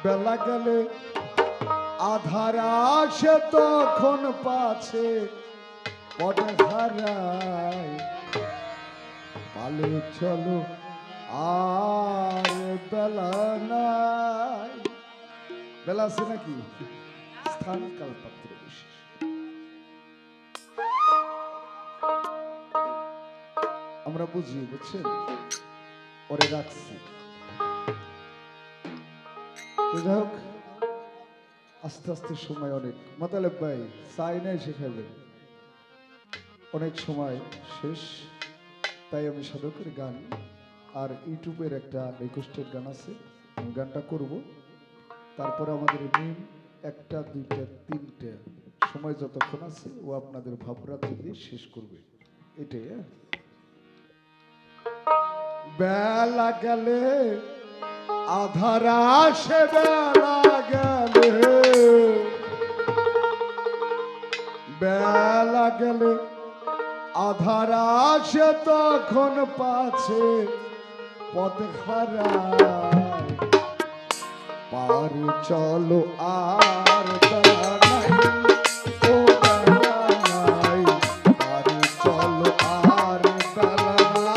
বেলা গেলে আধার আসে তখন পাছে পদ হারায় পালে চলো আর বেলা নাই। বেলা আছে নাকি? স্থান কাল পাত্র বিশেষ। আমরা বুঝি, বুঝছেন, পরে রাখছি। তো যাই হোক, আস্তে আস্তে সময় অনেক, মাতালেব ভাই চাই নাই শেখাবে, অনেক সময় শেষ। তাই আমি সাধকের গান আর ইউটিউবের একটা রিকোয়েস্টেড গান আছে, আমি গানটা করব। তারপরে আমাদের মিম একটা দুইটা তিনটে সময় যতক্ষণ আছে ও আপনাদের ভাবরাত্রি দিয়ে শেষ করবে, এটাই। বেলা গেলে আধার আসে, বেলা গেলে, বেলা গেলে আধার আসে তখন পাছে পথ হারায় পার চলো আর বেলা নাই, ও বেলা নাই, পার চলো আর বেলা নাই।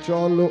চলো